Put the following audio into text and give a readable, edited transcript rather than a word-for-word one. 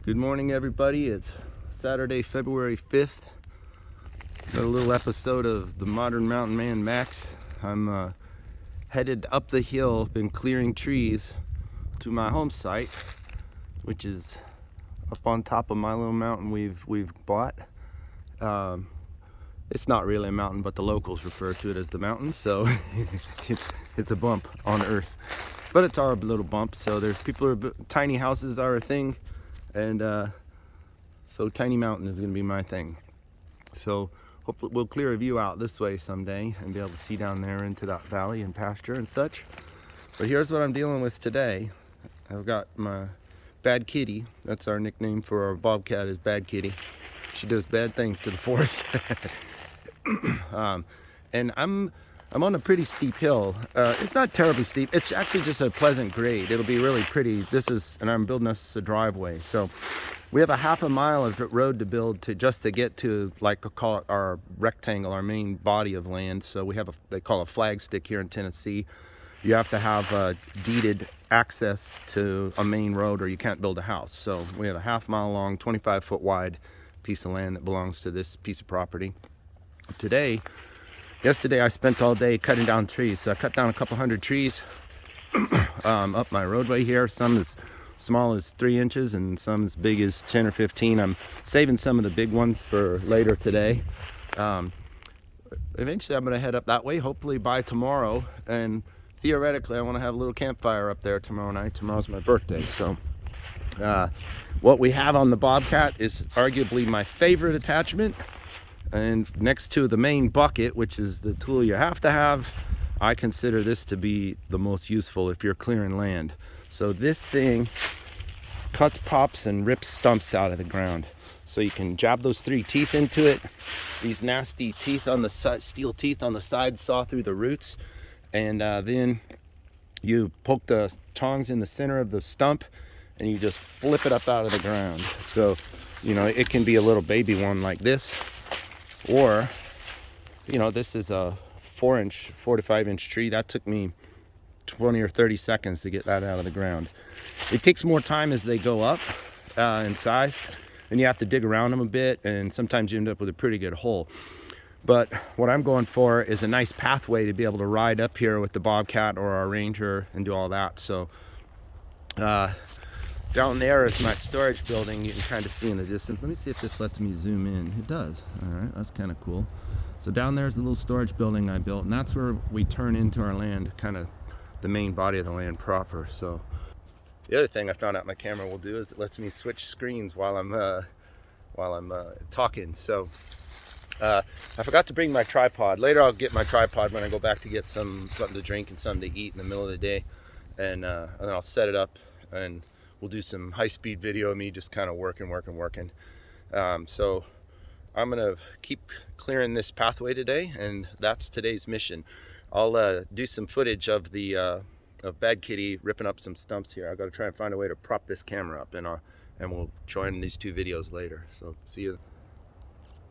Good morning, everybody. It's Saturday, February 5th. Got a little episode of the Modern Mountain Man Max. I'm headed up the hill, been clearing trees to my home site, which is up on top of my little mountain we've bought. It's not really a mountain, but the locals refer to it as the mountain, so it's a bump on Earth. But it's our little bump, so there's tiny houses are a thing, and so Tiny Mountain is going to be my thing. So hopefully we'll clear a view out this way someday and be able to see down there into that valley and pasture and such. But here's what I'm dealing with today. I've got my Bad Kitty. That's our nickname for our Bobcat, is Bad Kitty. She does bad things to the forest. And I'm on a pretty steep hill. It's not terribly steep. It's actually just a pleasant grade. It'll be really pretty. And I'm building us a driveway. So we have a half a mile of road to build just to get to, like, call it our rectangle, our main body of land. So we have they call a flag stick here in Tennessee. You have to have deeded access to a main road or you can't build a house. So we have a half mile long, 25-foot wide piece of land that belongs to this piece of property. Yesterday I spent all day cutting down trees. So I cut down a couple hundred trees up my roadway here. Some as small as 3 inches and some as big as 10 or 15. I'm saving some of the big ones for later today. Eventually I'm going to head up that way, hopefully by tomorrow. And theoretically I want to have a little campfire up there tomorrow night. Tomorrow's my birthday. So what we have on the Bobcat is arguably my favorite attachment. And next to the main bucket, which is the tool you have to have, I consider this to be the most useful if you're clearing land. So this thing cuts, pops, and rips stumps out of the ground. So you can jab those 3 teeth into it. These nasty teeth on the side, steel teeth on the side, saw through the roots. And then you poke the tongs in the center of the stump and you just flip it up out of the ground. So, you know, it can be a little baby one like this. Or, you know, this is a 4 to 5 inch tree. That took me 20 or 30 seconds to get that out of the ground. It takes more time as they go up in size, and you have to dig around them a bit, and sometimes you end up with a pretty good hole. But what I'm going for is a nice pathway to be able to ride up here with the Bobcat or our Ranger and do all that. So down there is my storage building. You can kind of see in the distance. Let me see if this lets me zoom in. It does. All right, that's kind of cool. So down there's the little storage building I built, and that's where we turn into our land, kind of the main body of the land proper. So the other thing I found out my camera will do is it lets me switch screens while I'm talking. So I forgot to bring my tripod. Later I'll get my tripod when I go back to get something to drink and something to eat in the middle of the day, and then I'll set it up and we'll do some high-speed video of me just kind of working. So I'm gonna keep clearing this pathway today, and that's today's mission. I'll do some footage of of Bad Kitty ripping up some stumps here. I've got to try and find a way to prop this camera up, and we'll join these 2 videos later. So see you.